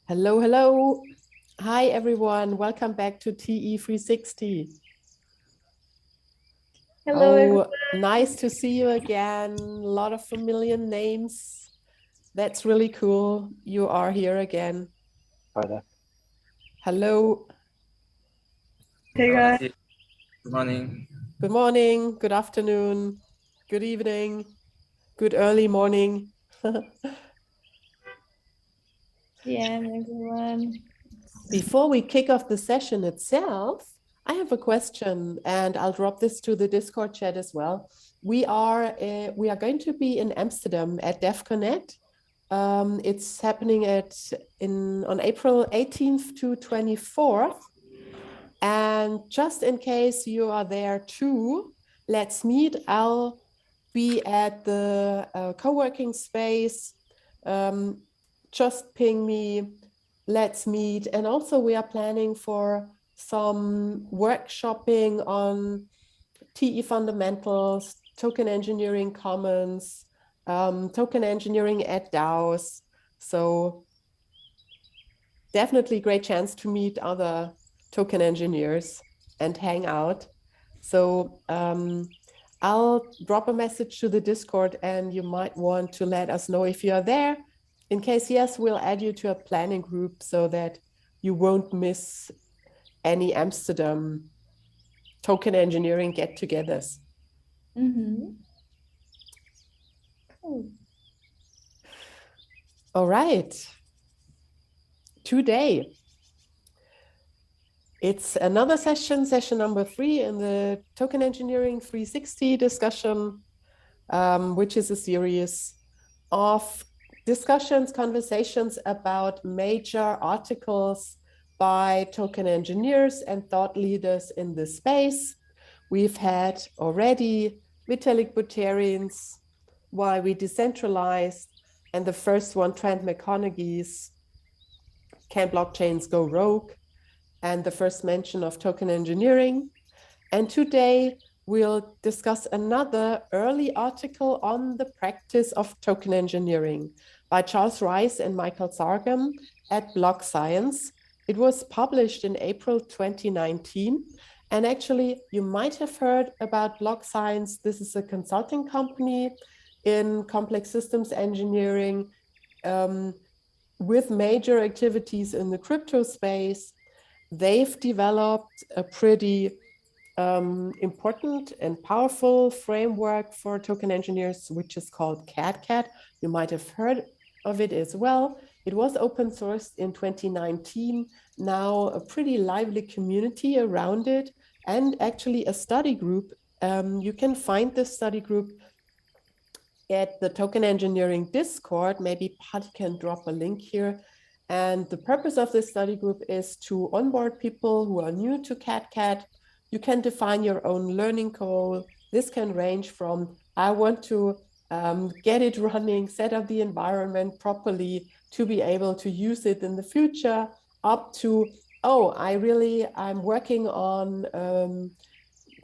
Hello, hello. Hi, everyone. Welcome back to TE 360. Hello, everyone. Nice to see you again. A lot of familiar names. That's really cool. You are here again. Hi there. Hello. Hey, guys. Good morning. Good morning, good afternoon, good evening, good early morning. Yeah, everyone. Before we kick off the session itself, I have a question, and I'll drop this to the Discord chat as well. We are going to be in Amsterdam at DevConnect. It's happening on April 18th to 24th. And just in case you are there too, let's meet. I'll be at the co-working space. Just ping me. Let's meet. And also we are planning for some workshopping on TE fundamentals, token engineering commons, token engineering at DAOs. So definitely great chance to meet other token engineers and hang out. So I'll drop a message to the Discord and you might want to let us know if you're there. In case yes, we'll add you to a planning group so that you won't miss any Amsterdam token engineering get-togethers. Cool. All right. Today, it's another session number 3 in the Token Engineering 360 discussion, which is a series of discussions, conversations about major articles by token engineers and thought leaders in this space. We've had already Vitalik Buterin's Why We Decentralized, and the first one, Trent McConaghy's Can Blockchains Go Rogue? And the first mention of token engineering. And today we'll discuss another early article on the practice of token engineering by Charles Rice and Michael Zargham at Block Science. It was published in April 2019. And actually, you might have heard about Block Science. This is a consulting company in complex systems engineering with major activities in the crypto space. They've developed a pretty important and powerful framework for token engineers, which is called CAD. You might have heard of it as well. It was open sourced in 2019, now a pretty lively community around it, and actually a study group. You can find this study group at the Token Engineering Discord. Maybe Pat can drop a link here. And the purpose of this study group is to onboard people who are new to CAD. You can define your own learning goal. This can range from, I want to get it running, set up the environment properly to be able to use it in the future, up to, I'm working on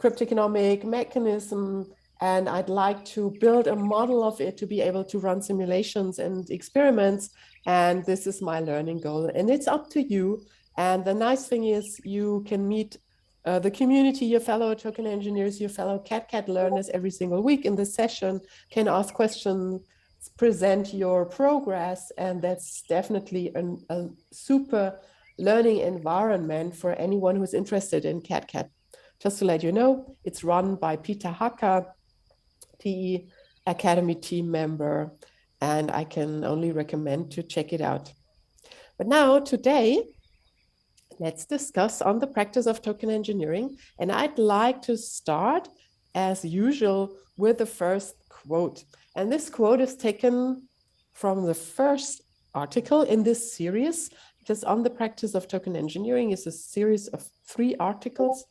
cryptoeconomic mechanism, and I'd like to build a model of it to be able to run simulations and experiments. And this is my learning goal. And it's up to you. And the nice thing is you can meet the community, your fellow token engineers, your fellow CAD learners every single week in the session, can ask questions, present your progress. And that's definitely a super learning environment for anyone who's interested in CAD. Just to let you know, it's run by Peter Hacker, TE Academy team member, and I can only recommend to check it out. But now, today, let's discuss on the practice of token engineering. And I'd like to start, as usual, with the first quote. And this quote is taken from the first article in this series, because on the practice of token engineering is a series of 3 articles.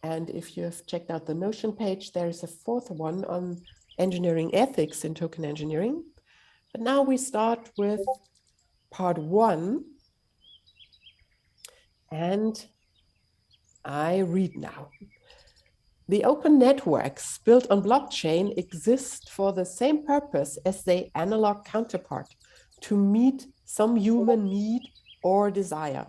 And if you have checked out the Notion page, there is a 4th one on engineering ethics in token engineering. But now we start with part 1. And I read now. The open networks built on blockchain exist for the same purpose as their analog counterpart, to meet some human need or desire.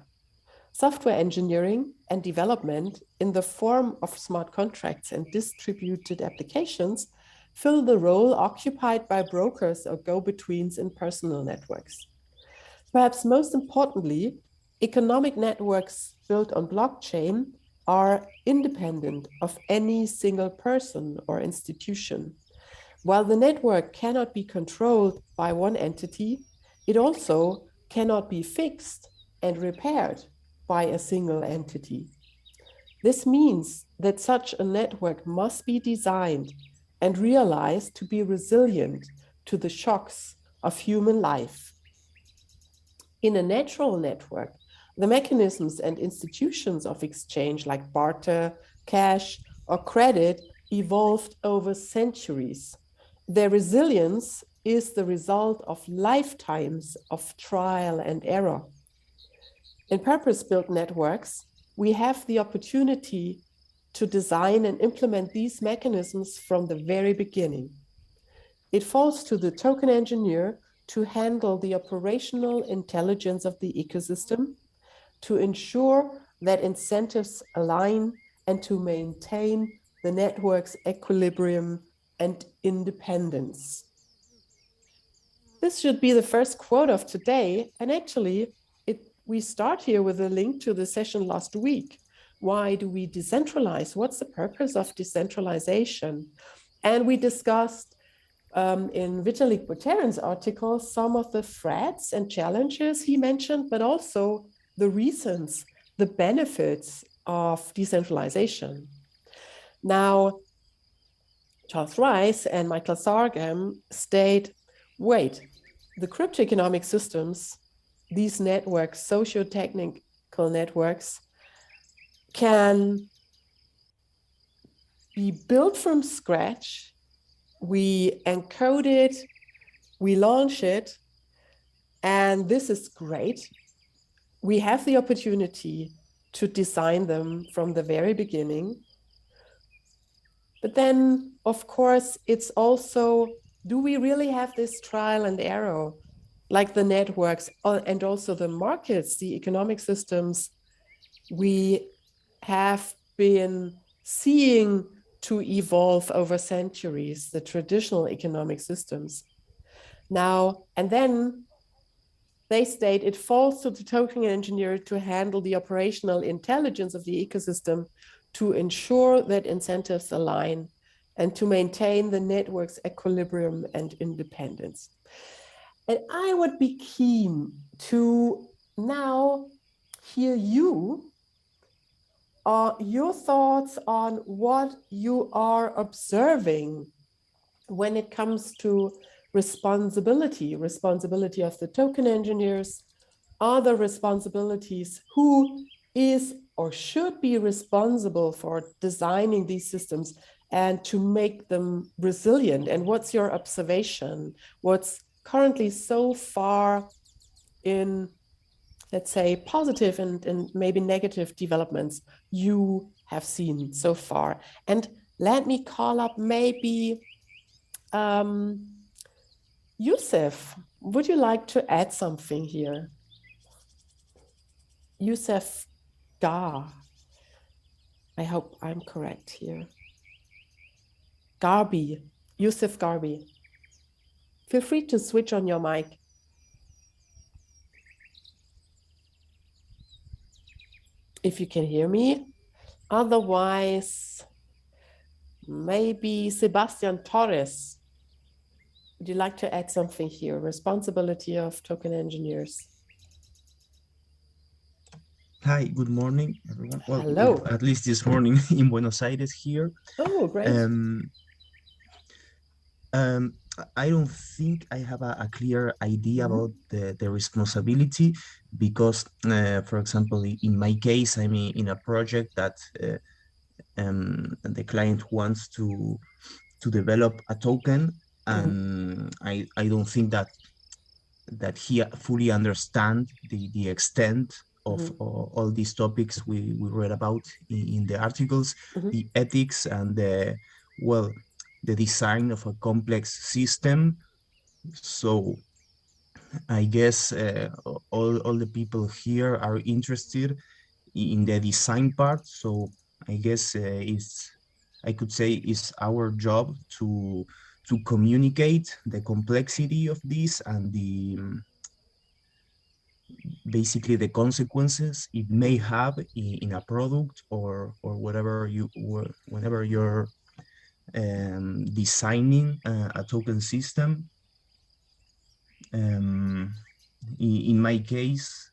Software engineering and development in the form of smart contracts and distributed applications fill the role occupied by brokers or go-betweens in personal networks. Perhaps most importantly, economic networks built on blockchain are independent of any single person or institution. While the network cannot be controlled by one entity, it also cannot be fixed and repaired by a single entity. This means that such a network must be designed and realized to be resilient to the shocks of human life. In a natural network, the mechanisms and institutions of exchange like barter, cash, or credit evolved over centuries. Their resilience is the result of lifetimes of trial and error. In purpose-built networks, we have the opportunity to design and implement these mechanisms from the very beginning. It falls to the token engineer to handle the operational intelligence of the ecosystem, to ensure that incentives align, and to maintain the network's equilibrium and independence. This should be the first quote of today, and actually, we start here with a link to the session last week. Why do we decentralize? What's the purpose of decentralization? And we discussed in Vitalik Buterin's article some of the threats and challenges he mentioned, but also the reasons, the benefits of decentralization. Now, Charles Rice and Michael Zargham state, wait, the cryptoeconomic systems, these networks, socio-technical networks, can be built from scratch. We encode it, we launch it, and this is great. We have the opportunity to design them from the very beginning. But then, of course, it's also, do we really have this trial and error? Like the networks and also the markets, the economic systems we have been seeing to evolve over centuries, the traditional economic systems. Now, and then they state it falls to the token engineer to handle the operational intelligence of the ecosystem to ensure that incentives align and to maintain the network's equilibrium and independence. And I would be keen to now hear your thoughts on what you are observing when it comes to responsibility of the token engineers, other responsibilities, who is or should be responsible for designing these systems and to make them resilient. And what's your observation? What's currently so far in, let's say, positive and maybe negative developments you have seen so far? And let me call up maybe Youssef. Would you like to add something here? Youssef Gar. I hope I'm correct here. Garbi, Youssef Garbi. Feel free to switch on your mic. If you can hear me. Otherwise, maybe Sebastian Torres. Would you like to add something here? Responsibility of token engineers. Hi, good morning, everyone. Well, hello. At least this morning in Buenos Aires here. Oh, great. I don't think I have a clear idea about the responsibility because, for example, in my case, I'm in a project that the client wants to develop a token, and I don't think that he fully understands the extent of all these topics we read about in the articles, the ethics and the design of a complex system. So I guess all the people here are interested in the design part. So I guess I could say it's our job to communicate the complexity of this and the basically the consequences it may have in a product or whatever whenever you're designing a token system. In my case,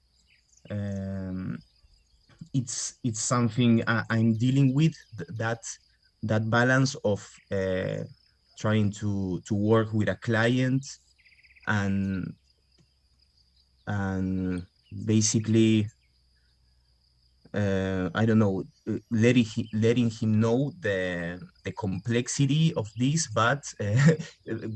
it's something I'm dealing with, that balance of trying to work with a client and basically I don't know, letting him know the complexity of this, but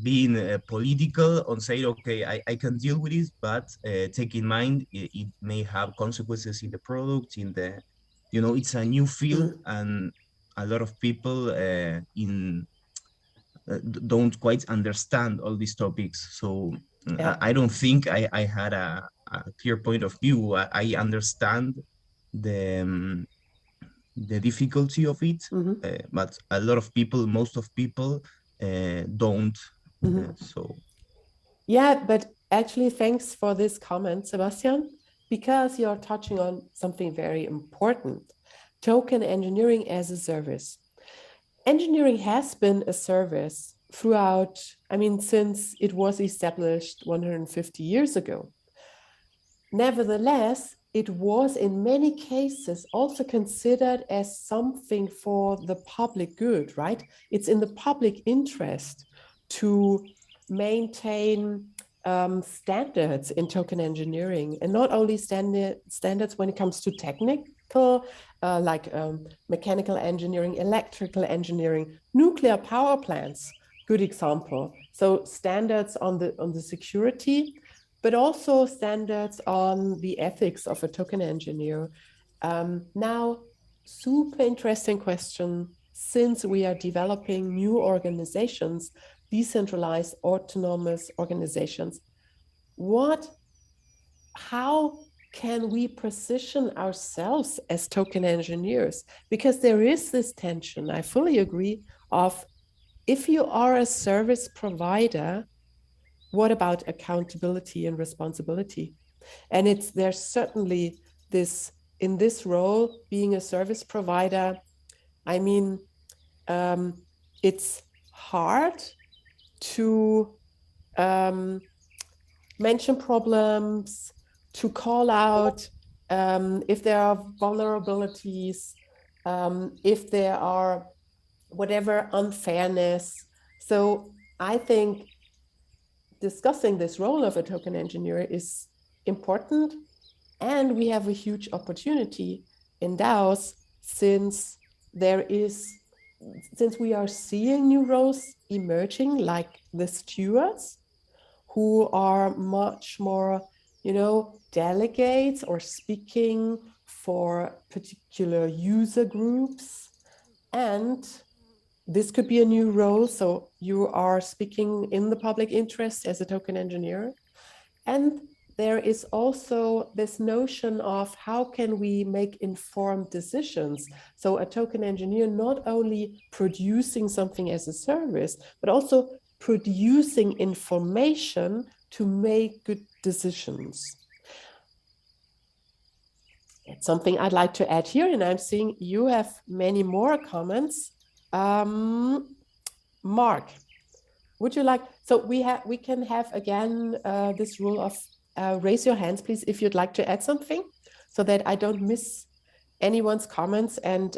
being political on saying, okay, I can deal with it, but take in mind it may have consequences in the product, in the, it's a new field, and a lot of people don't quite understand all these topics. So Yeah. I don't think I had a clear point of view. I understand the difficulty of it, but a lot of people, most of people don't. So Yeah, but actually, thanks for this comment, Sebastian, because you're touching on something very important: token engineering as a service. Engineering has been a service throughout, I mean, since it was established 150 years ago. Nevertheless, it was in many cases also considered as something for the public good, right? It's in the public interest to maintain standards in token engineering, and not only standards when it comes to technical, like mechanical engineering, electrical engineering, nuclear power plants, good example. So standards on the security, but also standards on the ethics of a token engineer. Now, super interesting question, since we are developing new organizations, decentralized autonomous organizations, how can we position ourselves as token engineers? Because there is this tension, I fully agree, of if you are a service provider, what about accountability and responsibility? And there's certainly this, in this role, being a service provider, I mean, it's hard to mention problems, to call out if there are vulnerabilities, if there are whatever unfairness. So I think discussing this role of a token engineer is important, and we have a huge opportunity in DAOs since we are seeing new roles emerging, like the stewards, who are much more, delegates or speaking for particular user groups. And this could be a new role. So you are speaking in the public interest as a token engineer. And there is also this notion of how can we make informed decisions? So a token engineer not only producing something as a service, but also producing information to make good decisions. It's something I'd like to add here, and I'm seeing you have many more comments. Mark, would you like, so we can have again this rule of raise your hands, please, if you'd like to add something, so that I don't miss anyone's comments. And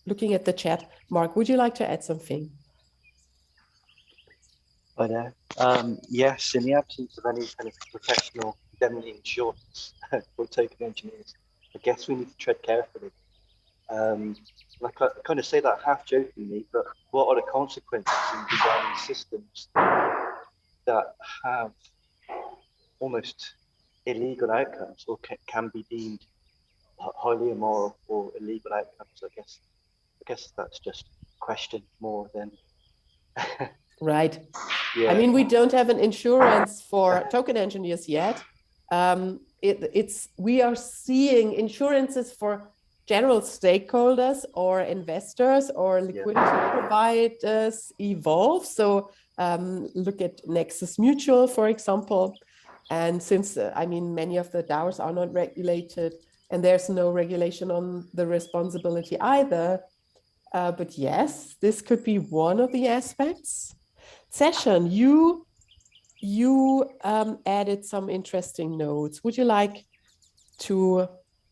looking at the chat, Mark, would you like to add something? Hi there. Yes, in the absence of any kind of professional indemnity insurance for token engineers, I guess we need to tread carefully. Like I kind of say that half jokingly, but what are the consequences in designing systems that have almost illegal outcomes, or can be deemed highly immoral or illegal outcomes? I guess that's just a question more than Right. Yeah. I mean, we don't have an insurance for token engineers yet. We are seeing insurances for general stakeholders or investors or liquidity providers evolve. So look at Nexus Mutual, for example. And since, I mean, many of the DAOs are not regulated and there's no regulation on the responsibility either. But yes, this could be one of the aspects. Session, you added some interesting notes. Would you like to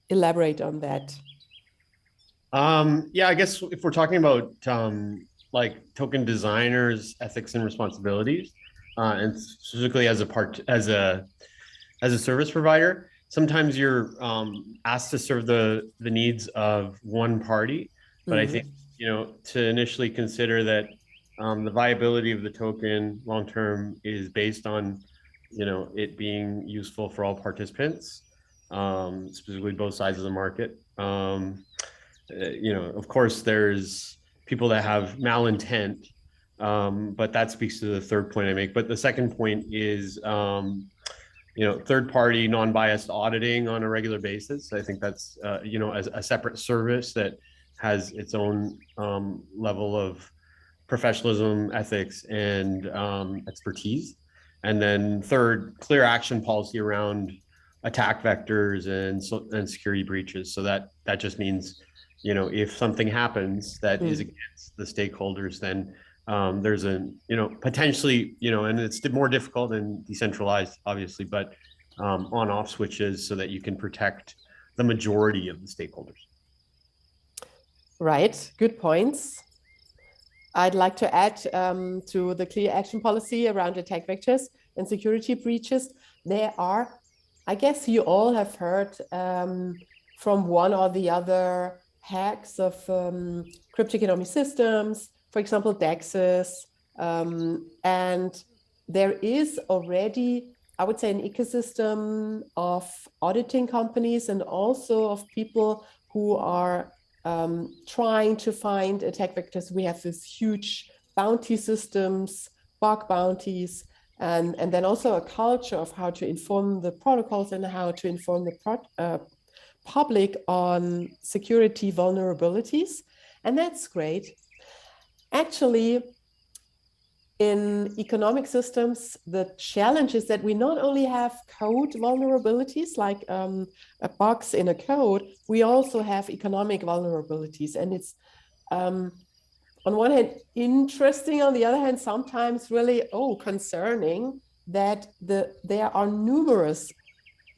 elaborate on that? Yeah, I guess if we're talking about like token designers, ethics and responsibilities, and specifically as a service provider, sometimes you're asked to serve the needs of one party, but I think to initially consider that the viability of the token long term is based on it being useful for all participants, specifically both sides of the market. Of course, there's people that have malintent, but that speaks to the third point I make. But the second point is, third-party, non-biased auditing on a regular basis. I think that's, as a separate service that has its own level of professionalism, ethics, and expertise. And then third, clear action policy around attack vectors and security breaches. So that just means, if something happens that is against the stakeholders, then there's potentially, and it's more difficult and decentralized, obviously, but on-off switches so that you can protect the majority of the stakeholders. Right, good points. I'd like to add to the clear action policy around attack vectors and security breaches. There are, I guess you all have heard from one or the other hacks of cryptoeconomic systems, for example, DEXs. And there is already, I would say, an ecosystem of auditing companies and also of people who are trying to find attack vectors. We have this huge bounty systems, bug bounties, and then also a culture of how to inform the protocols and how to inform the public on security vulnerabilities. And that's great. Actually, in economic systems, the challenge is that we not only have code vulnerabilities, like bugs in a code, we also have economic vulnerabilities. And it's, on one hand, interesting, on the other hand, sometimes really, concerning that there are numerous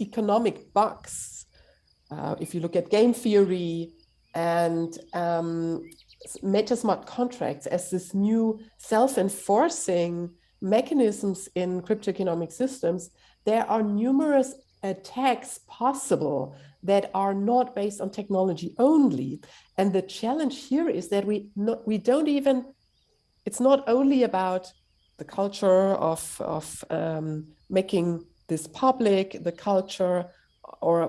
economic bugs. If you look at game theory and meta smart contracts as this new self-enforcing mechanisms in cryptoeconomic systems, there are numerous attacks possible that are not based on technology only. And the challenge here is that we don't even, it's not only about the culture of making this public, the culture or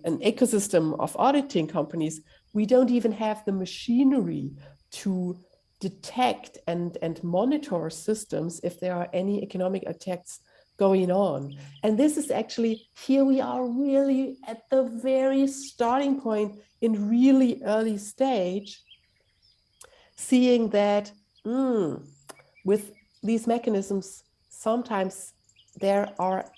an ecosystem of auditing companies. We don't even have the machinery to detect and monitor systems if there are any economic attacks going on. And this is actually, here we are really at the very starting point in really early stage, seeing that with these mechanisms, sometimes there are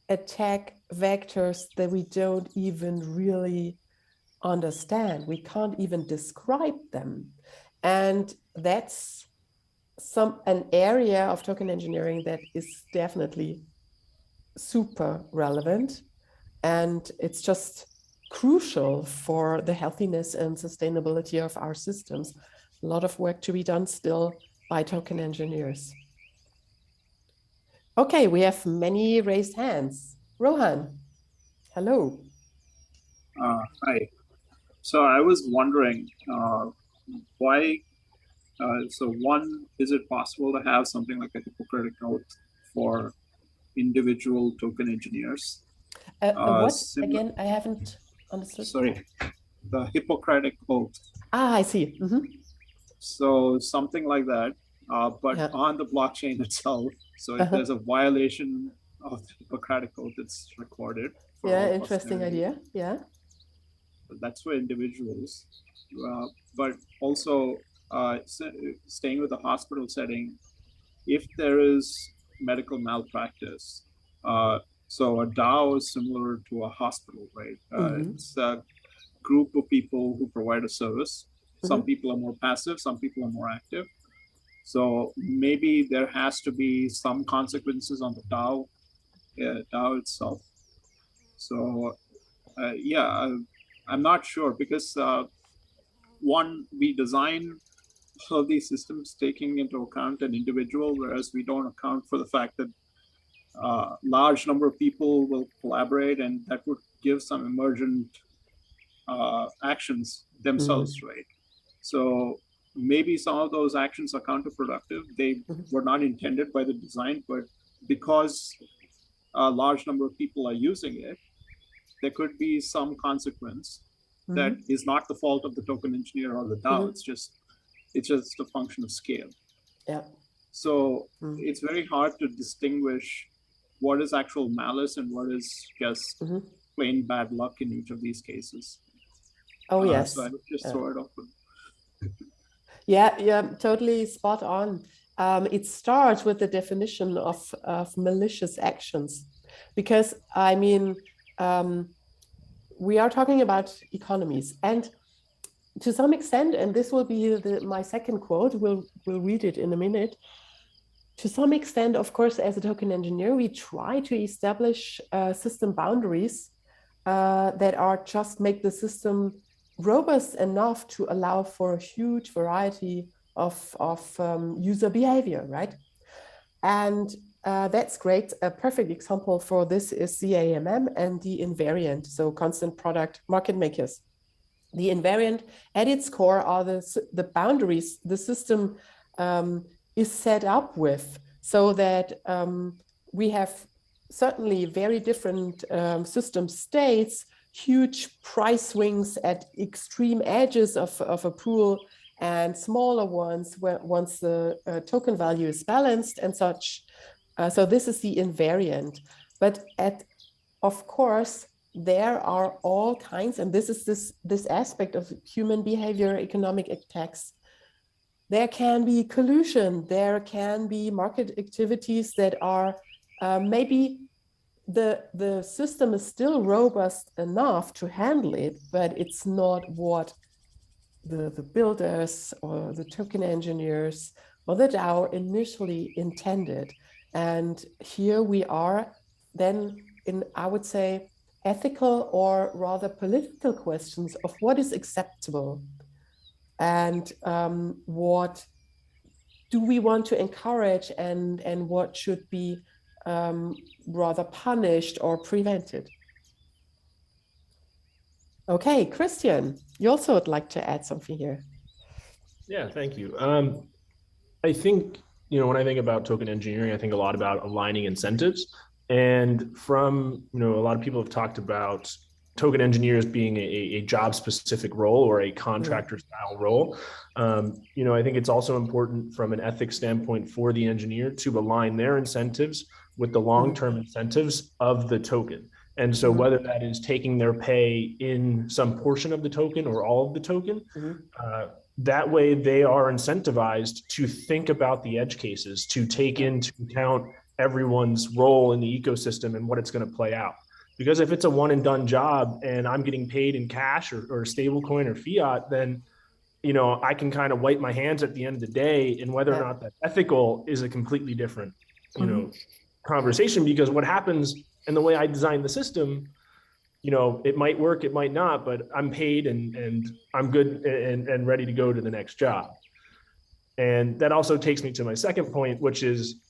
attack vectors that we don't even really understand. We can't even describe them. And that's an area of token engineering that is definitely super relevant. And it's just crucial for the healthiness and sustainability of our systems. A lot of work to be done still by token engineers. Okay, we have many raised hands. Rohan, hello. Hi. So I was wondering why, one, is it possible to have something like a Hippocratic Oath for individual token engineers? What, again, I haven't understood. Sorry, the Hippocratic Oath. Ah, I see. Mm-hmm. So something like that, but Yeah. on the blockchain itself. So if there's a violation of the Hippocratic Oath, it's recorded. For Yeah, all interesting posterity. idea. Yeah. That's for individuals, but also staying with the hospital setting, if there is medical malpractice, so a DAO is similar to a hospital, right? It's a group of people who provide a service. Some people are more passive, some people are more active. So maybe there has to be some consequences on the DAO itself. So I'm not sure because one, we design all these systems taking into account an individual, whereas we don't account for the fact that large number of people will collaborate, and that would give some emergent actions themselves, right? So maybe some of those actions are counterproductive. They were not intended by the design, but because a large number of people are using it, there could be some consequence that is not the fault of the token engineer or the DAO. It's just a function of scale. Yeah. So it's very hard to distinguish what is actual malice and what is just plain bad luck in each of these cases. Oh, yes. So I would just throw it open. Yeah, totally spot on. It starts with the definition of malicious actions, because I mean, we are talking about economies, and to some extent, and this will be my second quote, we'll read it in a minute. To some extent, of course, as a token engineer, we try to establish system boundaries that are just make the system robust enough to allow for a huge variety of user behavior, right? And that's great. A perfect example for this is the AMM and the invariant, so constant product market makers. The invariant at its core are the boundaries the system is set up with, so that we have certainly very different system states, huge price swings at extreme edges of a pool, and smaller ones once the token value is balanced and such. So this is the invariant. But of course, there are all kinds, and this is this aspect of human behavior, economic attacks. There can be collusion, there can be market activities that are maybe the system is still robust enough to handle it, but it's not what the builders or the token engineers or the DAO initially intended. And here we are then in, I would say, ethical or rather political questions of what is acceptable and what do we want to encourage and what should be rather punished or prevented. Okay, Christian, you also would like to add something here. Yeah, thank you. I think, when I think about token engineering, I think a lot about aligning incentives. And from, a lot of people have talked about token engineers being a job-specific role or a contractor-style role. I think it's also important from an ethics standpoint for the engineer to align their incentives with the long-term incentives of the token. And so whether that is taking their pay in some portion of the token or all of the token, that way they are incentivized to think about the edge cases, to take into account everyone's role in the ecosystem and what it's going to play out. Because if it's a one and done job and I'm getting paid in cash or stable coin or fiat, then, I can kind of wipe my hands at the end of the day, and whether or not that's ethical is a completely different, conversation, because what happens and the way I design the system, it might work, it might not, but I'm paid and I'm good and ready to go to the next job. And that also takes me to my second point, which is,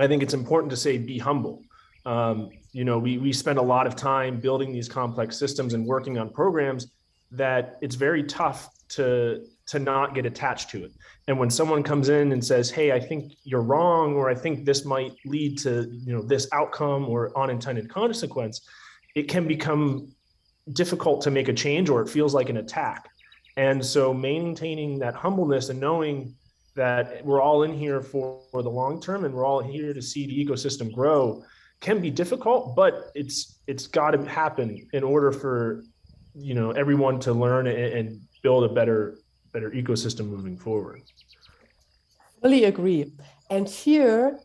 I think it's important to say, be humble. We spend a lot of time building these complex systems and working on programs that it's very tough to not get attached to it. And when someone comes in and says, hey, I think you're wrong, or I think this might lead to, this outcome or unintended consequence, it can become difficult to make a change, or it feels like an attack. And so maintaining that humbleness and knowing that we're all in here for the long term, and we're all here to see the ecosystem grow, can be difficult, but it's got to happen in order for everyone to learn and build a better ecosystem moving forward. Fully agree. And here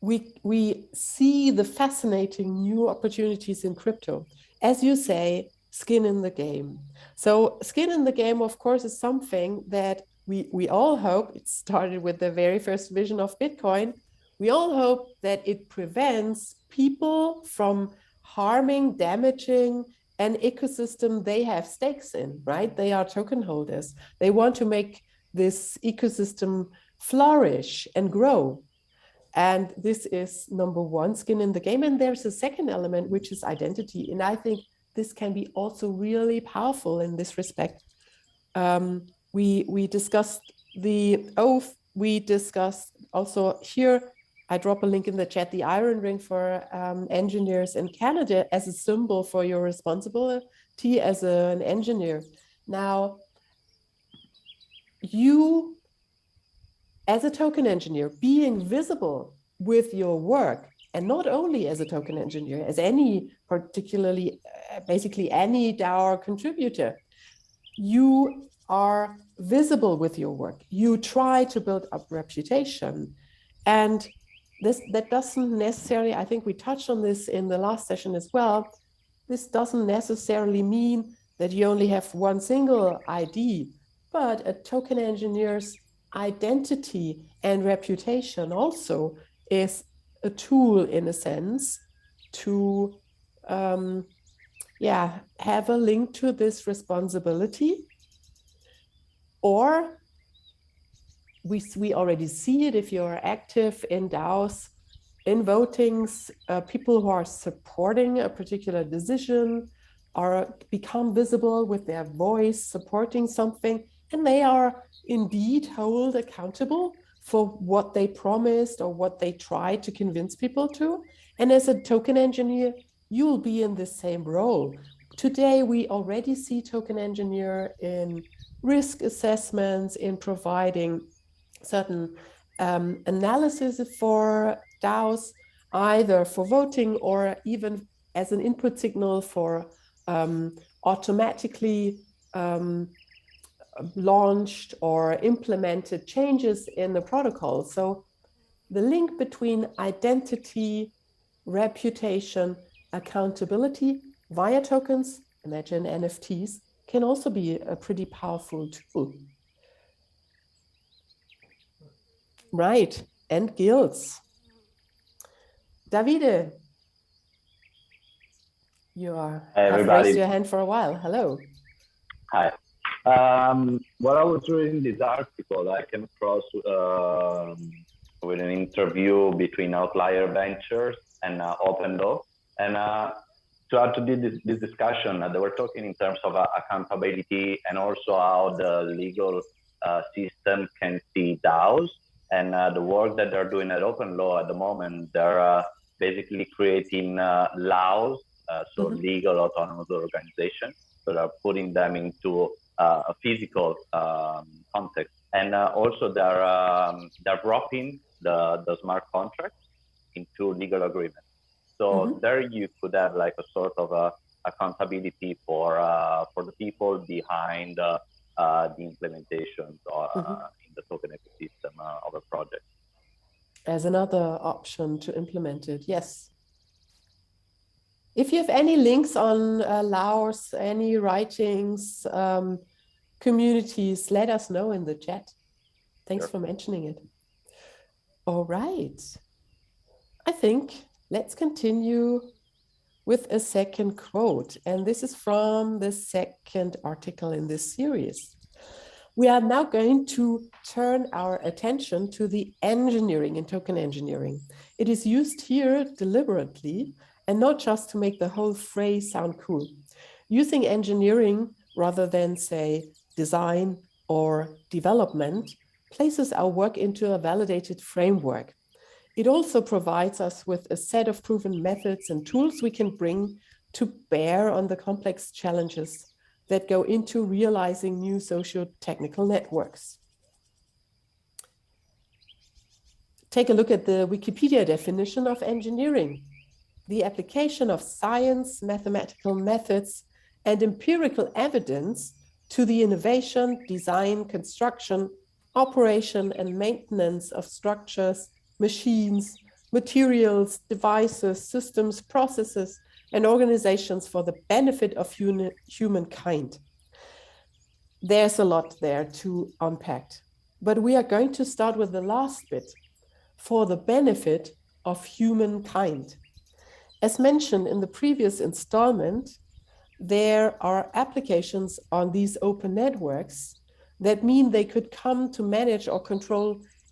we see the fascinating new opportunities in crypto. As you say, skin in the game. So skin in the game, of course, is something that we all hope, it started with the very first vision of Bitcoin, we all hope that it prevents people from harming, damaging an ecosystem they have stakes in, right? They are token holders. They want to make this ecosystem flourish and grow. And this is number one, skin in the game. And there's a second element, which is identity. And I think this can be also really powerful in this respect. We discussed the oath. We discussed also here, I drop a link in the chat, the iron ring for engineers in Canada as a symbol for your responsibility as an engineer. Now, you, as a token engineer, being visible with your work, and not only as a token engineer, as any particularly, basically any DAO contributor, you are visible with your work. You try to build up reputation. And that doesn't necessarily, I think we touched on this in the last session as well, this doesn't necessarily mean that you only have one single ID, but a token engineer's identity and reputation also is a tool, in a sense, to have a link to this responsibility. Or we already see it if you're active in DAOs, in votings, people who are supporting a particular decision are become visible with their voice, supporting something, and they are indeed held accountable for what they promised or what they tried to convince people to. And as a token engineer, you will be in the same role. Today, we already see token engineer in risk assessments, in providing certain analysis for DAOs, either for voting or even as an input signal for automatically launched or implemented changes in the protocol. So the link between identity, reputation, accountability via tokens, imagine NFTs, can also be a pretty powerful tool. Right, and guilds. Davide, you have raised your hand for a while. Hello. Hi. While I was reading this article, I came across with an interview between Outlier Ventures and OpenLaw. And to add to this discussion, they were talking in terms of accountability and also how the legal system can see DAOs. And the work that they're doing at OpenLaw at the moment, they're basically creating laws, so legal autonomous organizations, so they're putting them into a physical context. And also they're wrapping the smart contracts into legal agreements. So there you could have like a sort of accountability for the people behind the implementation or in the token ecosystem of a project. As another option to implement it, yes. If you have any links on Laos, any writings, communities, let us know in the chat. Thanks for mentioning it. All right. I think let's continue with a second quote. And this is from the second article in this series. We are now going to turn our attention to the engineering in token engineering. It is used here deliberately and not just to make the whole phrase sound cool. Using engineering rather than, say, design or development places our work into a validated framework. It also provides us with a set of proven methods and tools we can bring to bear on the complex challenges that go into realizing new socio-technical networks. take a look at the Wikipedia definition of engineering: the application of science, mathematical methods, and empirical evidence to the innovation, design, construction, operation, and maintenance of structures, machines, materials, devices, systems, processes, and organizations for the benefit of humankind. There's a lot there to unpack, but we are going to start with the last bit: for the benefit of humankind. As mentioned in the previous installment, there are applications on these open networks that mean they could come to manage or control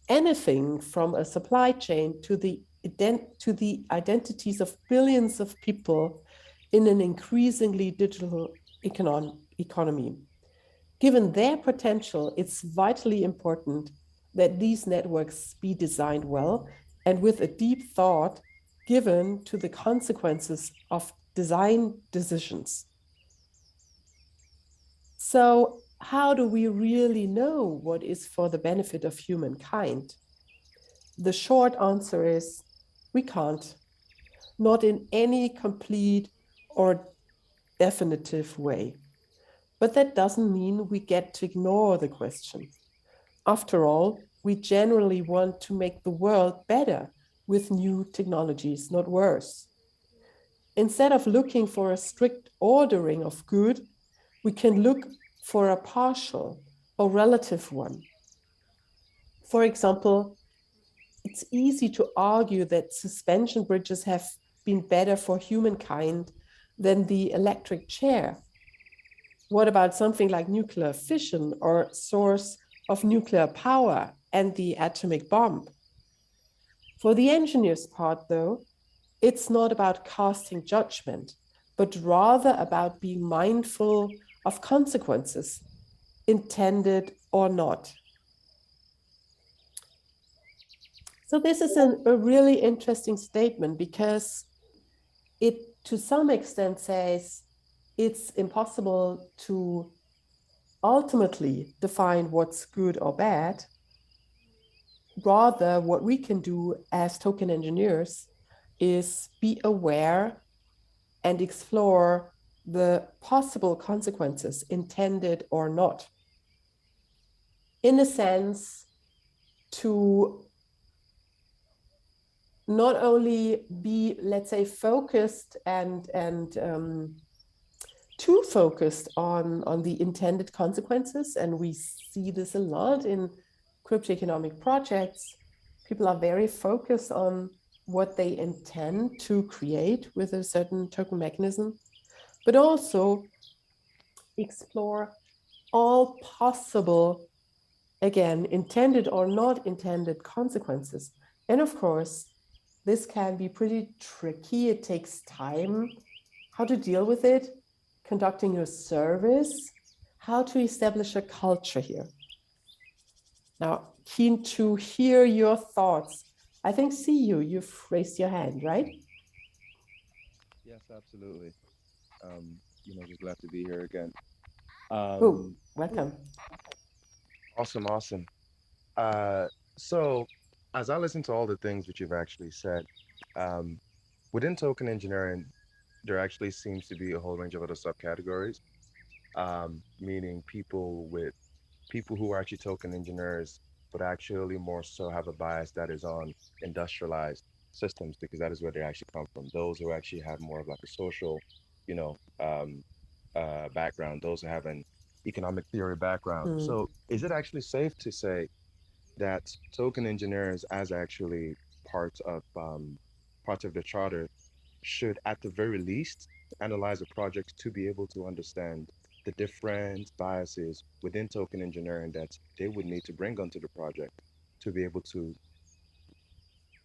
anything from a supply chain to the identities of billions of people in an increasingly digital economy. Given their potential, it's vitally important that these networks be designed well and with a deep thought given to the consequences of design decisions. So, how do we really know what is for the benefit of humankind? The short answer is we can't, not in any complete or definitive way. But that doesn't mean we get to ignore the question. After all, we generally want to make the world better with new technologies, not worse. Instead of looking for a strict ordering of good, we can look for a partial or relative one. For example, it's easy to argue that suspension bridges have been better for humankind than the electric chair. What about something like nuclear fission or source of nuclear power and the atomic bomb? For the engineer's part, though, it's not about casting judgment, but rather about being mindful of consequences, intended or not. So this is a really interesting statement because it to some extent says it's impossible to ultimately define what's good or bad. Rather, what we can do as token engineers is be aware and explore the possible consequences, intended or not. In a sense, to not only be, let's say, focused and too focused on the intended consequences, and we see this a lot in cryptoeconomic projects. People are very focused on what they intend to create with a certain token mechanism, but also explore all possible, again, intended or not intended consequences. And of course, this can be pretty tricky. It takes time. How to deal with it, conducting your service, how to establish a culture here. Now, keen to hear your thoughts. I think, see you've raised your hand, right? Yes, absolutely. Just glad to be here again. Welcome. Awesome. So as I listen to all the things that you've actually said, within token engineering, there actually seems to be a whole range of other subcategories, meaning people who are actually token engineers, but actually more so have a bias that is on industrialized systems, because that is where they actually come from. Those who actually have more of like a social, background, those who have an economic theory background. So is it actually safe to say that token engineers, as actually part of the charter, should at the very least analyze a project to be able to understand the different biases within token engineering that they would need to bring onto the project to be able to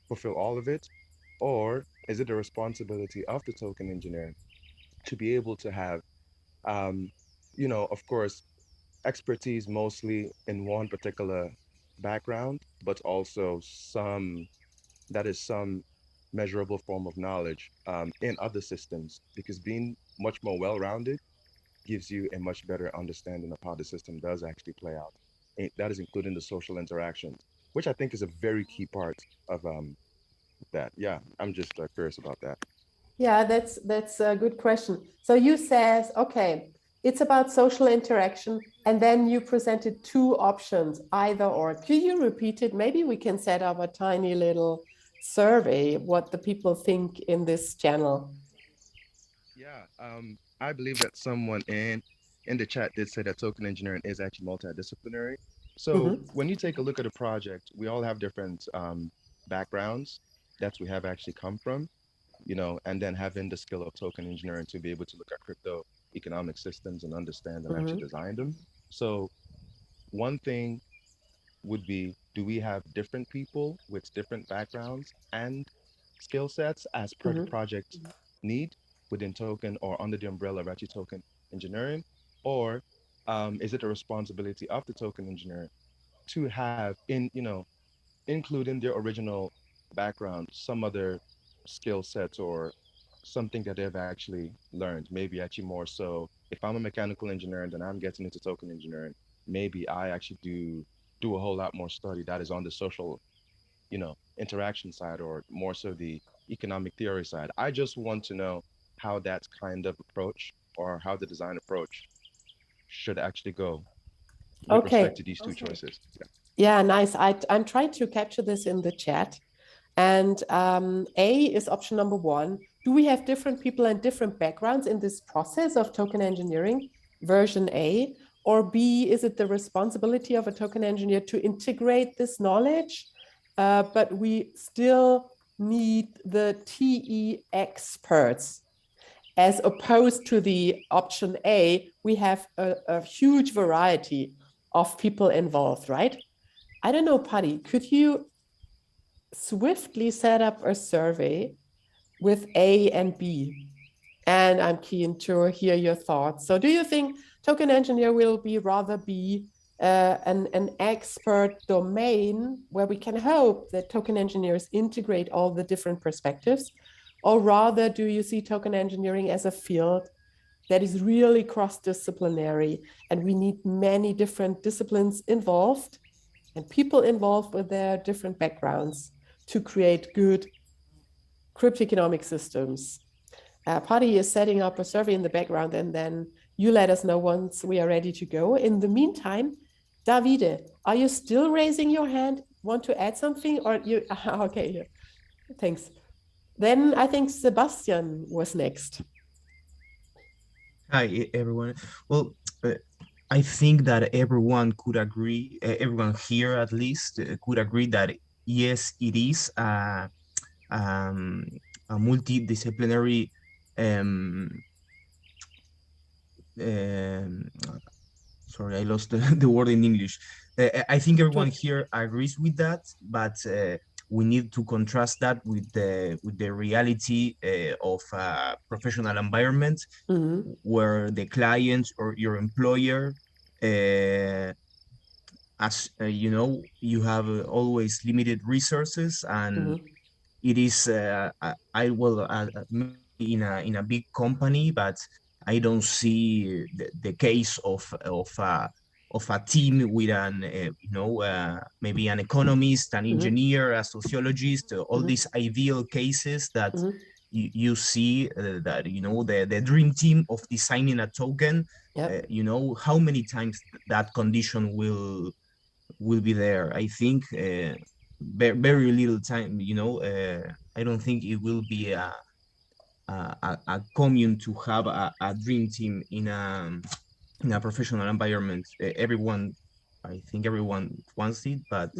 fulfill all of it? Or is it the responsibility of the token engineer to be able to have, of course, expertise mostly in one particular background, but also some measurable form of knowledge in other systems, because being much more well-rounded gives you a much better understanding of how the system does actually play out. That is including the social interactions. which I think is a very key part of that. Yeah, I'm just curious about that. Yeah, that's a good question. So you says, okay, it's about social interaction, and then you presented two options, either or. Could you repeat it? Maybe we can set up a tiny little survey, what the people think in this channel. Yeah, I believe that someone in the chat did say that token engineering is actually multidisciplinary. So when you take a look at a project, we all have different backgrounds that we have actually come from, you know, and then having the skill of token engineering to be able to look at crypto economic systems and understand and actually design them. So one thing would be, do we have different people with different backgrounds and skill sets as per the project need within token or under the umbrella of actually token engineering? Or is it a responsibility of the token engineer to have in, you know, including their original background, some other skill sets or something that they've actually learned? Maybe actually more so, if I'm a mechanical engineer and then I'm getting into token engineering, maybe I actually do a whole lot more study that is on the social, you know, interaction side, or more so the economic theory side. I just want to know how that kind of approach or how the design approach should actually go with respect to these two choices. Yeah, nice. I'm trying to capture this in the chat. And A is option number one. Do we have different people and different backgrounds in this process of token engineering, version A? Or B, is it the responsibility of a token engineer to integrate this knowledge? But we still need the TE experts. As opposed to the option A, we have a huge variety of people involved, right? I don't know, Paddy, could you swiftly set up a survey with A and B? And I'm keen to hear your thoughts. So do you think token engineer will rather be an expert domain where we can hope that token engineers integrate all the different perspectives? Or rather, do you see token engineering as a field that is really cross-disciplinary and we need many different disciplines involved and people involved with their different backgrounds to create good cryptoeconomic systems? Paddy is setting up a survey in the background, and then you let us know once we are ready to go. In the meantime, Davide, are you still raising your hand? Want to add something? Or you? Okay, yeah. Thanks. Then I think Sebastian was next. Hi, everyone. Well, I think that everyone could agree, everyone here at least could agree that yes, it is a multidisciplinary sorry, I lost the word in English. I think everyone here agrees with that, but we need to contrast that with the reality of a professional environment where the client or your employer, as you know, you have always limited resources, and it is in a big company, but I don't see the case of a team with an maybe an economist, an engineer, a sociologist, all these ideal cases that you see that the dream team of designing a token. How many times that condition will be there? I think very little time. I don't think it will be a commune to have a dream team in a professional environment. I think everyone wants it, but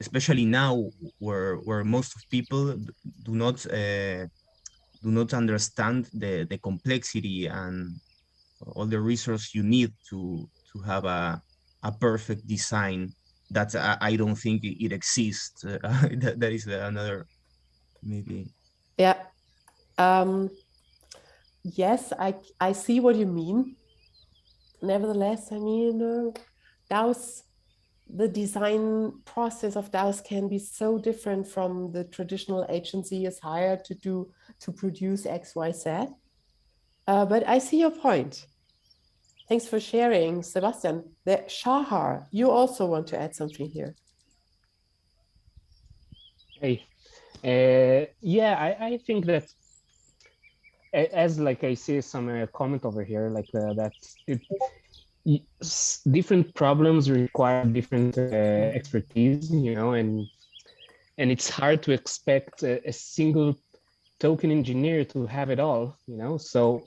especially now where most of people do not understand the complexity and all the resources you need to have a perfect design. That I don't think it exists. That is another maybe. Yeah. Yes, I see what you mean. Nevertheless, I mean, DAOs, the design process of DAOs can be so different from the traditional agency is hired to produce X, Y, Z. But I see your point. Thanks for sharing, Sebastian. Shahar, you also want to add something here. Hey, yeah, I think that as like I see some comment over here, like that different problems require different expertise, you know, and it's hard to expect a single token engineer to have it all, you know. So,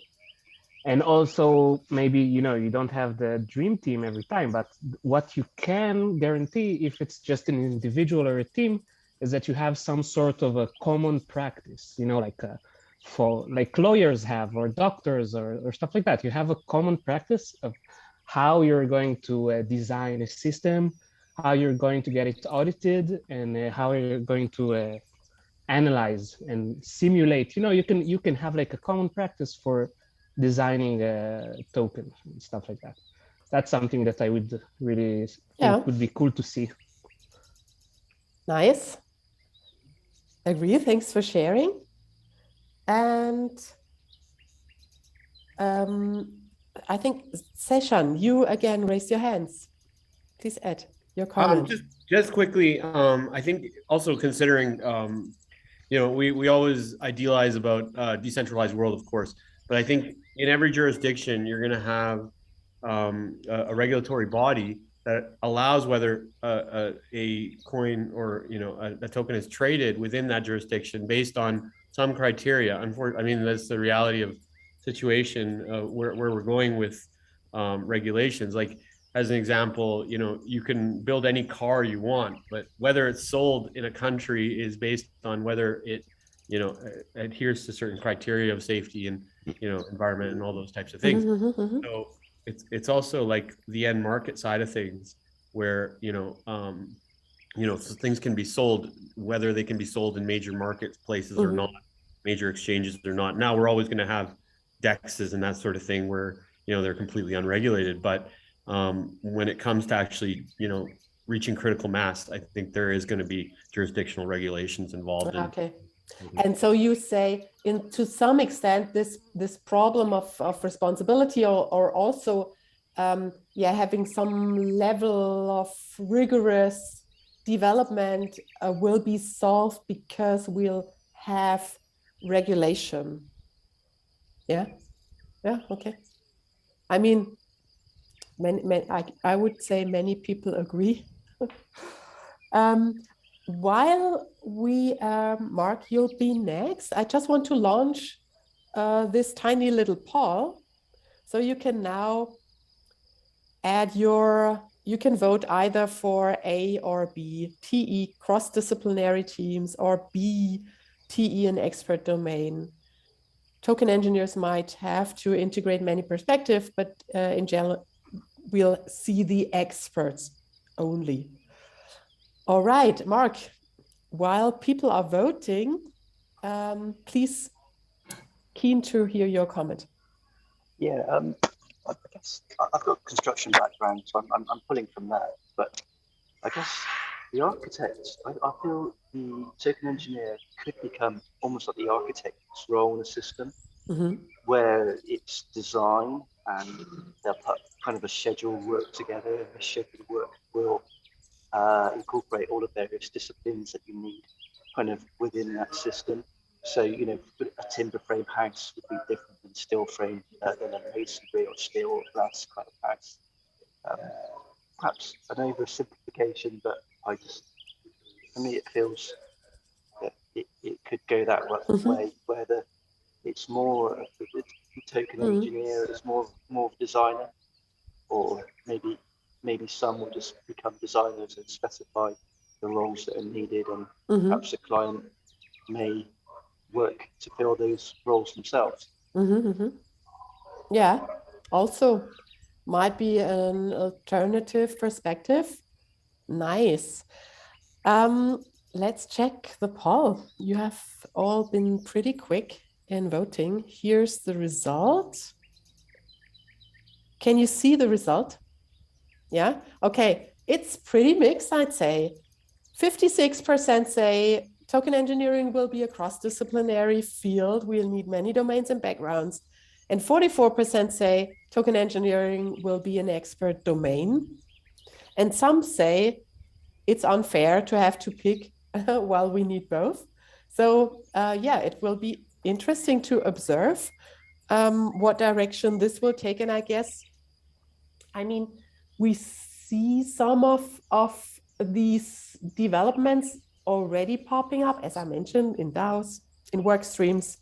and also maybe, you know, you don't have the dream team every time, but what you can guarantee if it's just an individual or a team is that you have some sort of a common practice, you know, like for like lawyers have, or doctors, or stuff like that. You have a common practice of how you're going to design a system, how you're going to get it audited, and how you're going to analyze and simulate. You know, you can have like a common practice for designing a token and stuff like that. That's something that I would really think would be cool to see. Nice. Agree. Thanks for sharing. And I think, Seshan, you again raised your hands. Please add your comment. Just quickly, I think also considering, you know, we always idealize about decentralized world, of course, but I think in every jurisdiction, you're going to have a regulatory body that allows whether a coin or, you know, a token is traded within that jurisdiction based on some criteria. I mean, that's the reality of situation where we're going with regulations. Like, as an example, you know, you can build any car you want, but whether it's sold in a country is based on whether it, you know, adheres to certain criteria of safety and, you know, environment and all those types of things. So it's also like the end market side of things where, you know, so things can be sold, whether they can be sold in major marketplaces or not, major exchanges or not. Now we're always going to have DEXs and that sort of thing where, you know, they're completely unregulated, but when it comes to actually, you know, reaching critical mass, I think there is going to be jurisdictional regulations involved. Okay. And so you say, to some extent, this problem of responsibility or also, having some level of rigorous development will be solved because we'll have regulation. Yeah. Okay. I mean, I would say many people agree. While we, Mark, you'll be next. I just want to launch this tiny little poll. So you can now add you can vote either for A or B, TE, cross-disciplinary teams, or B, TE, an expert domain. Token engineers might have to integrate many perspectives, but in general, we'll see the experts only. All right, Mark, while people are voting, please, keen to hear your comment. Yeah, I guess I've got a construction background, so I'm pulling from that. But I guess the architect, I feel the token engineer could become almost like the architect's role in the system, where it's design and they'll put kind of a schedule work together, and the schedule work will incorporate all the various disciplines that you need kind of within that system. So, you know, a timber frame house would be different than steel frame, than a masonry or steel or glass kind of house. Perhaps an oversimplification, but for me, it feels that it could go that way, where it's more of the token engineer, it's more of a designer, or maybe some will just become designers and specify the roles that are needed, and perhaps the client may work to fill those roles themselves. Yeah, also might be an alternative perspective. Nice. Let's check the poll. You have all been pretty quick in voting. Here's the result. Can you see the result? Yeah, okay. It's pretty mixed, I'd say. 56% say token engineering will be a cross-disciplinary field. We'll need many domains and backgrounds. And 44% say token engineering will be an expert domain. And some say it's unfair to have to pick while we need both. So yeah, it will be interesting to observe what direction this will take. And I guess, I mean, we see some of these developments already popping up, as I mentioned, in DAOs, in work streams,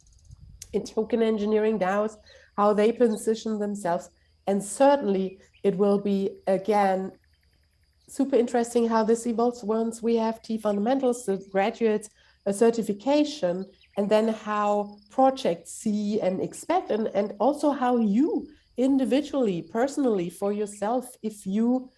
in token engineering DAOs, how they position themselves. And certainly it will be, again, super interesting how this evolves once we have T fundamentals, the graduates, a certification, and then how projects see and expect, and also how you individually, personally, for yourself, if you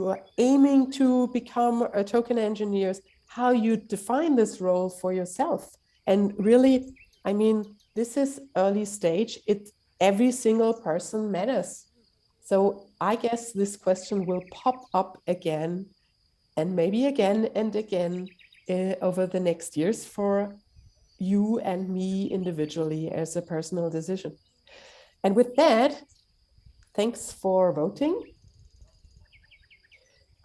are aiming to become a token engineer, how you define this role for yourself. And really, I mean, this is early stage. Every single person matters. So I guess this question will pop up again, and maybe again and again over the next years for you and me individually as a personal decision. And with that, thanks for voting.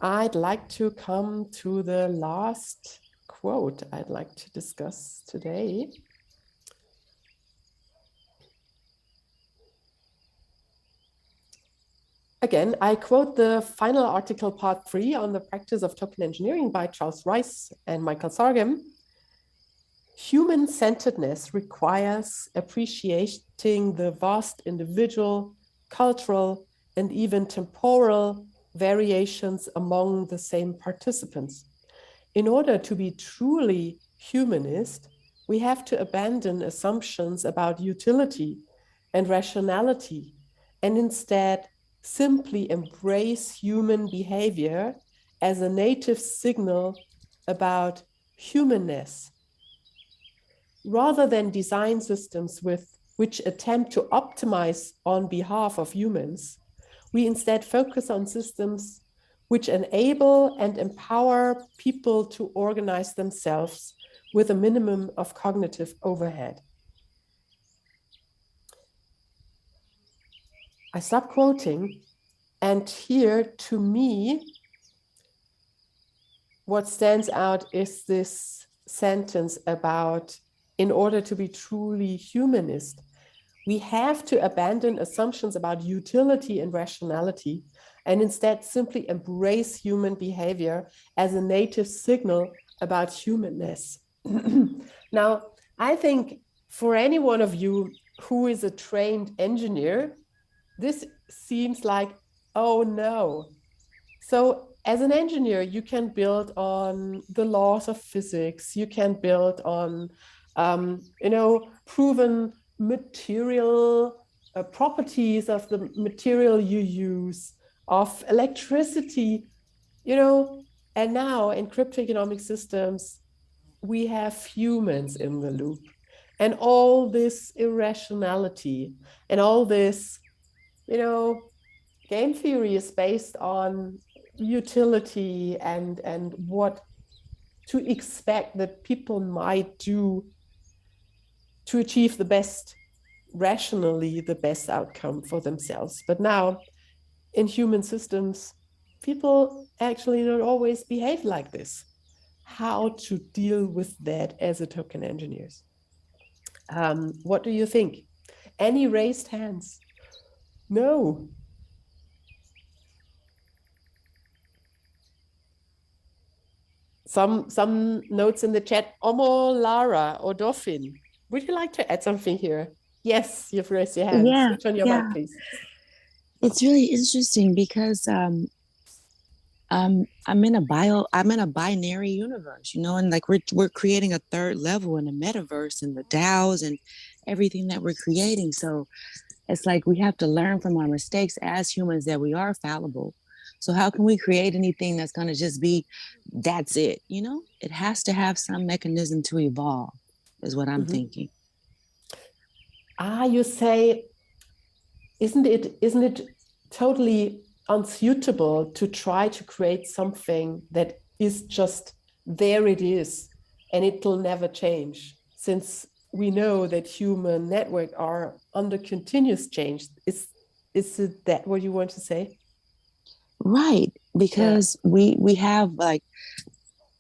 I'd like to come to the last quote I'd like to discuss today. Again, I quote the final article, part 3, on the practice of token engineering by Charles Rice and Michael Zargham. Human-centeredness requires appreciating the vast individual, cultural, and even temporal variations among the same participants. In order to be truly humanist, we have to abandon assumptions about utility and rationality, and instead simply embrace human behavior as a native signal about humanness. Rather than design systems which attempt to optimize on behalf of humans, we instead focus on systems which enable and empower people to organize themselves with a minimum of cognitive overhead. I stop quoting, and here, to me, what stands out is this sentence about, in order to be truly humanist, we have to abandon assumptions about utility and rationality, and instead simply embrace human behavior as a native signal about humanness. Now, I think for any one of you who is a trained engineer, this seems like, oh no. So as an engineer, you can build on the laws of physics. You can build on, proven material properties of the material you use, of electricity, and now in cryptoeconomic systems, we have humans in the loop, and all this irrationality and all this, game theory is based on utility and what to expect that people might do to achieve the best outcome for themselves. But now in human systems, people actually don't always behave like this. How to deal with that as a token engineers? What do you think? Any raised hands? No. Some notes in the chat. Omo, Lara, or Dolphin, would you like to add something here? Yes, you've raised your hand. Yeah, Switch on your mic, please. It's really interesting because I'm in a binary universe, and like we're creating a third level in the metaverse and the DAOs and everything that we're creating. So it's like we have to learn from our mistakes as humans, that we are fallible. So how can we create anything that's going to just be, that's it? It has to have some mechanism to evolve, is what I'm thinking. You say, isn't it totally unsuitable to try to create something that is just there it is and it'll never change, since we know that human networks are under continuous change? Is it that what you want to say? Right, because we have, like,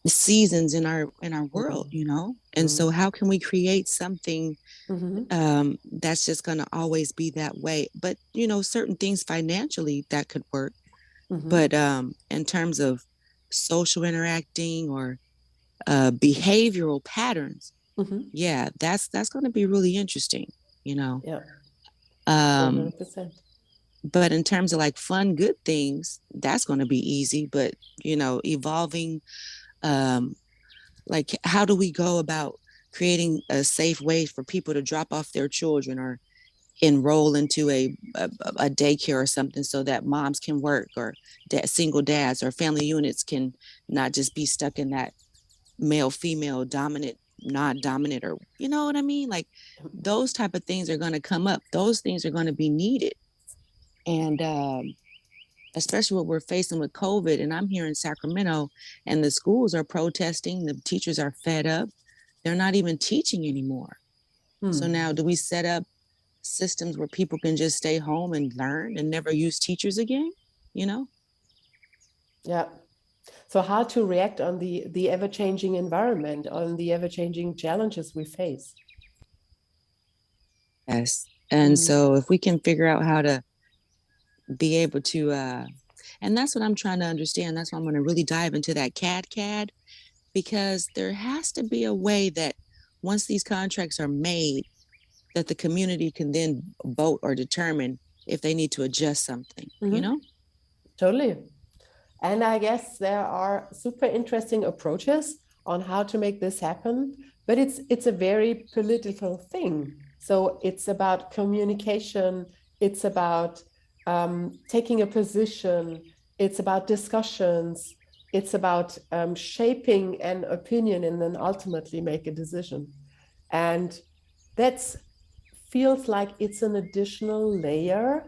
seasons in our world, you know. And so how can we create something that's just going to always be that way? But you know, certain things financially that could work, but in terms of social interacting or behavioral patterns, yeah, that's going to be really interesting, you know. Yeah. 100%. But in terms of like fun, good things, that's going to be easy. But you know, evolving, like how do we go about creating a safe way for people to drop off their children or enroll into a daycare or something so that moms can work, or single dads or family units can not just be stuck in that male female dominant not dominant, or you know what I mean, like those type of things are going to come up. Those things are going to be needed. And especially what we're facing with COVID, and I'm here in Sacramento and the schools are protesting, the teachers are fed up, they're not even teaching anymore. So now do we set up systems where people can just stay home and learn and never use teachers again, you know? Yeah. So how to react on the ever-changing environment, on the ever-changing challenges we face. Yes. And so if we can figure out how to be able to, and that's what I'm trying to understand. That's why I'm going to really dive into that CAD, because there has to be a way that once these contracts are made, that the community can then vote or determine if they need to adjust something, you know? Totally. And I guess there are super interesting approaches on how to make this happen, but it's a very political thing. So it's about communication, it's about taking a position, it's about discussions, it's about shaping an opinion and then ultimately make a decision. And that's feels like it's an additional layer.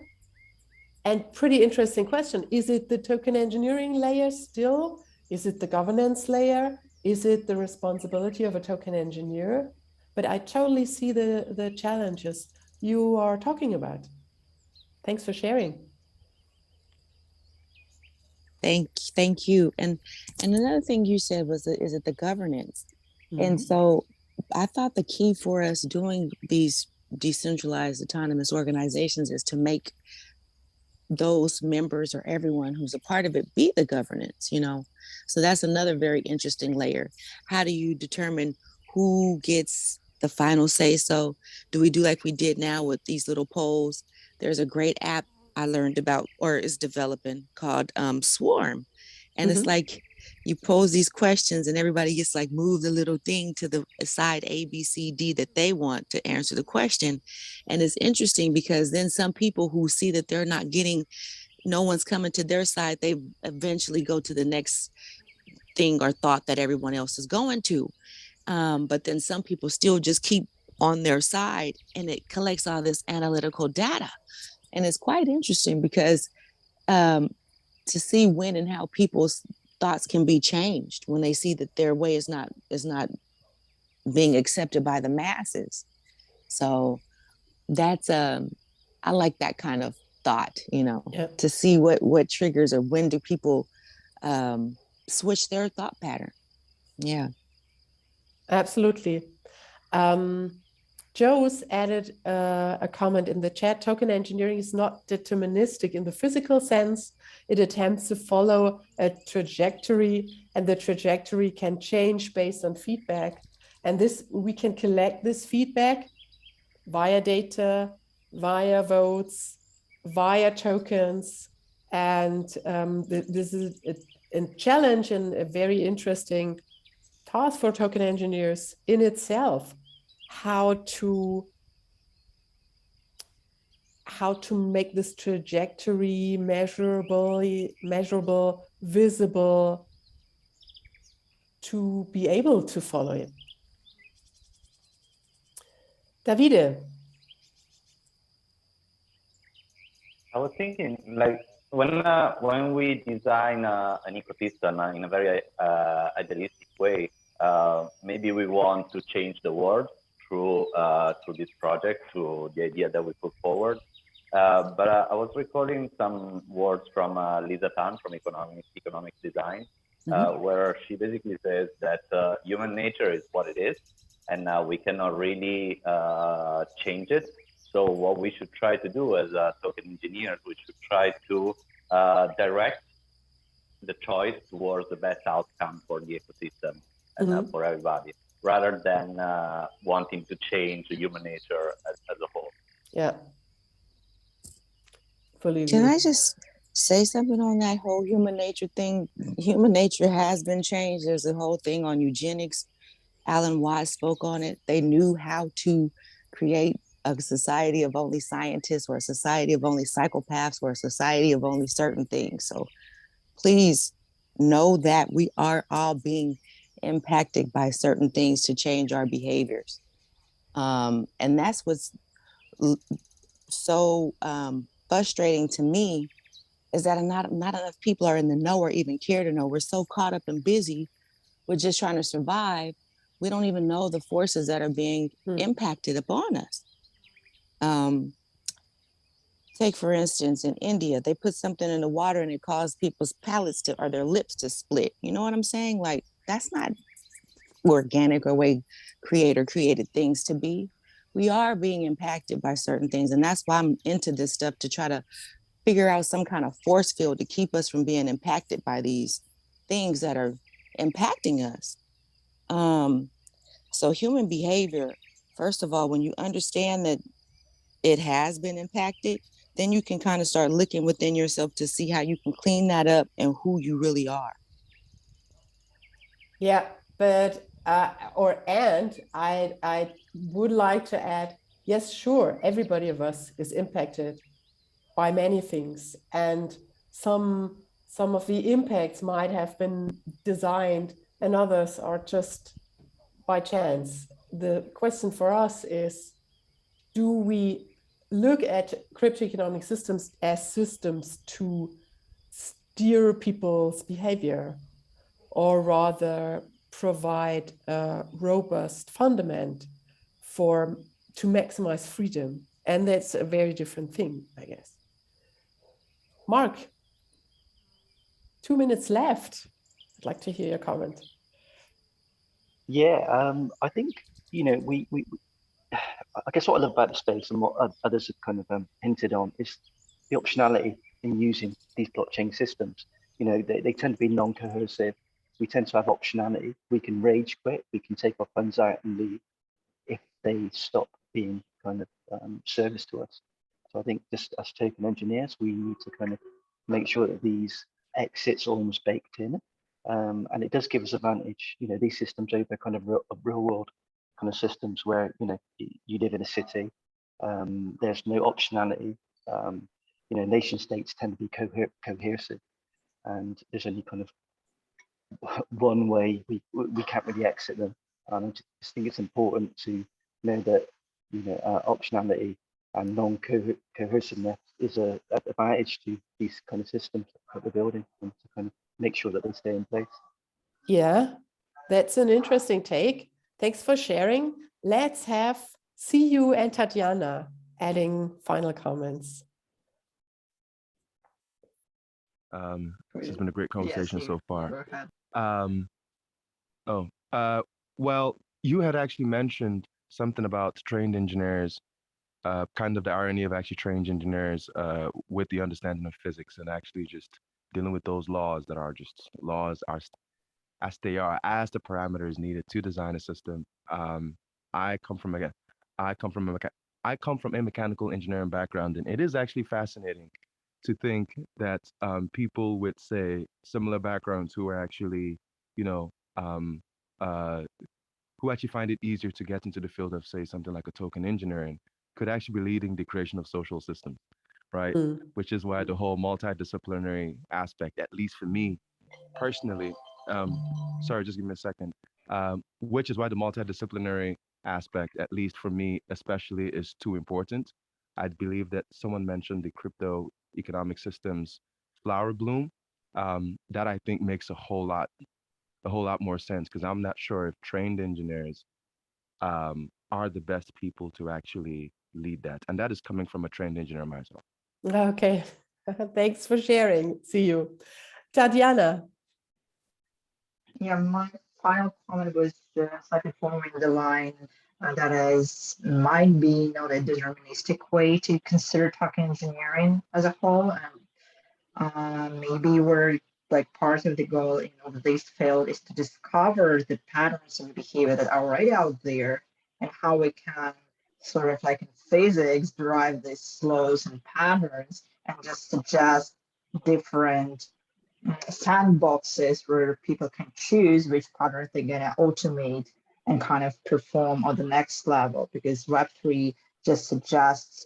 And pretty interesting question. Is it the token engineering layer still? Is it the governance layer? Is it the responsibility of a token engineer? But I totally see the challenges you are talking about. Thanks for sharing. Thank you. And another thing you said was, is it the governance? And so I thought the key for us doing these decentralized autonomous organizations is to make those members or everyone who's a part of it be the governance, you know? So that's another very interesting layer. How do you determine who gets the final say? So do we do like we did now with these little polls? There's a great app I learned about, or is developing, called Swarm. And it's like you pose these questions and everybody gets like move the little thing to the side A, B, C, D that they want to answer the question. And it's interesting because then some people who see that they're not getting, no one's coming to their side, they eventually go to the next thing or thought that everyone else is going to. But then some people still just keep on their side, and it collects all this analytical data. And it's quite interesting because to see when and how people's thoughts can be changed when they see that their way is not being accepted by the masses. So that's I like that kind of thought, you know, to see what triggers, or when do people switch their thought pattern. Yeah, absolutely. Joe's added a comment in the chat. Token engineering is not deterministic in the physical sense. It attempts to follow a trajectory, and the trajectory can change based on feedback. And we can collect this feedback via data, via votes, via tokens. And this is a challenge and a very interesting task for token engineers in itself. How to make this trajectory measurable, visible, to be able to follow it. Davide. I was thinking, like, when we design an ecosystem in a very idealistic way, maybe we want to change the world through this project, through the idea that we put forward. But I was recalling some words from Lisa Tan from economic design, where she basically says that human nature is what it is, and we cannot really change it. So what we should try to do as token engineers, we should try to direct the choice towards the best outcome for the ecosystem and for everybody, rather than wanting to change human nature as a whole. Yeah. Fully agree. Can I just say something on that whole human nature thing? Human nature has been changed. There's a whole thing on eugenics. Alan Watts spoke on it. They knew how to create a society of only scientists, or a society of only psychopaths, or a society of only certain things. So please know that we are all being impacted by certain things to change our behaviors. And that's what's so frustrating to me, is that not enough people are in the know or even care to know. We're so caught up and busy with just trying to survive. We don't even know the forces that are being impacted upon us. Take, for instance, in India, they put something in the water and it caused people's palates to, or their lips to split. You know what I'm saying? Like, that's not organic or way creator created things to be. We are being impacted by certain things. And that's why I'm into this stuff, to try to figure out some kind of force field to keep us from being impacted by these things that are impacting us. So human behavior, first of all, when you understand that it has been impacted, then you can kind of start looking within yourself to see how you can clean that up and who you really are. Yeah, but I would like to add, yes, sure, everybody of us is impacted by many things, and some of the impacts might have been designed and others are just by chance. The question for us is, do we look at cryptoeconomic systems as systems to steer people's behavior, or rather provide a robust fundament to maximize freedom? And that's a very different thing, I guess. Mark, 2 minutes left. I'd like to hear your comment. Yeah, I think, I guess what I love about the space, and what others have kind of hinted on, is the optionality in using these blockchain systems. They tend to be non-coercive. We tend to have optionality. We can rage quit. We can take our funds out and leave if they stop being kind of service to us. So I think just as token engineers, we need to kind of make sure that these exits are almost baked in. And it does give us advantage, these systems over kind of real world kind of systems where, you live in a city, there's no optionality. Nation states tend to be cohesive, and there's only kind of one way we can't really exit them. And I just think it's important to know that, optionality and non-cohesiveness is an advantage to these kind of systems that we're building, and to kind of make sure that they stay in place. Yeah, that's an interesting take. Thanks for sharing. Let's have CU and Tatiana adding final comments. This has been a great conversation so far. Well, you had actually mentioned something about trained engineers, kind of the irony of actually trained engineers with the understanding of physics, and actually just dealing with those laws that are just laws are as they are, as the parameters needed to design a system. I come from a mechanical engineering background, and it is actually fascinating to think that people with, say, similar backgrounds who are actually, who actually find it easier to get into the field of, say, something like a token engineering, could actually be leading the creation of social systems, right? Which is why the whole multidisciplinary aspect, at least for me personally, sorry, just give me a second, which is why the multidisciplinary aspect, at least for me especially, is too important. I believe that someone mentioned the crypto economic systems flower bloom. That I think makes a whole lot more sense, because I'm not sure if trained engineers are the best people to actually lead that. And that is coming from a trained engineer myself. Okay, thanks for sharing. See you. Tatiana. Yeah, my final comment was slightly following the line that is might be not a deterministic way to consider token engineering as a whole, and maybe we're like part of the goal of this field is to discover the patterns of behavior that are already out there and how we can sort of like in physics derive these laws and patterns and just suggest different sandboxes where people can choose which patterns they're going to automate and kind of perform on the next level, because Web3 just suggests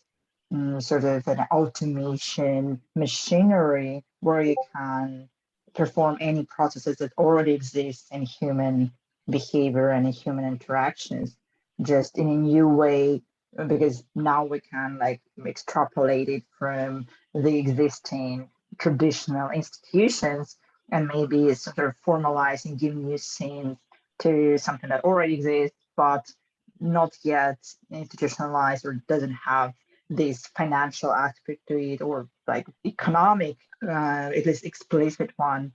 sort of an automation machinery where you can perform any processes that already exist in human behavior and in human interactions, just in a new way, because now we can like extrapolate it from the existing traditional institutions and maybe sort of formalize and give new scenes to something that already exists but not yet institutionalized or doesn't have this financial aspect to it or like economic, at least explicit one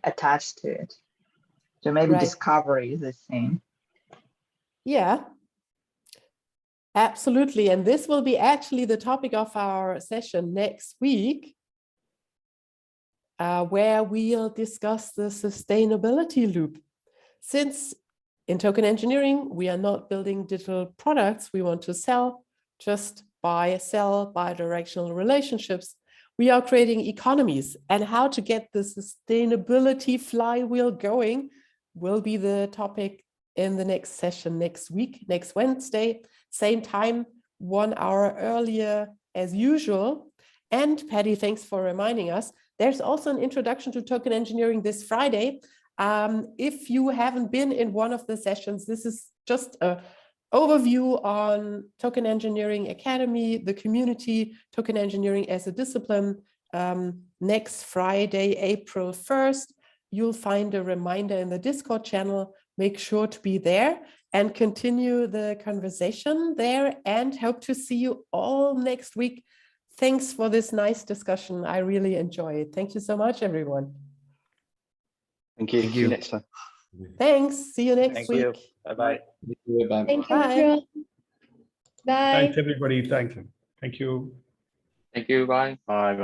attached to it. So maybe Right. discovery is the same. Yeah, absolutely. And this will be actually the topic of our session next week, where we'll discuss the sustainability loop. Since in token engineering, we are not building digital products we want to sell, just buy, sell, bidirectional relationships. We are creating economies, and how to get the sustainability flywheel going will be the topic in the next session next week, next Wednesday, same time, 1 hour earlier as usual. And Patty, thanks for reminding us. There's also an introduction to token engineering this Friday. If you haven't been in one of the sessions, this is just an overview on Token Engineering Academy, the community, token engineering as a discipline. Next Friday, April 1st, you'll find a reminder in the Discord channel. Make sure to be there and continue the conversation there, and hope to see you all next week. Thanks for this nice discussion. I really enjoy it. Thank you so much, everyone. Thank you. Thank See you you. next time. Thanks. See you next Thank week. you. Bye-bye. Bye. Thank you, Bye. everyone. Bye. Thanks, everybody. Thank you. Thank you. Bye. Bye.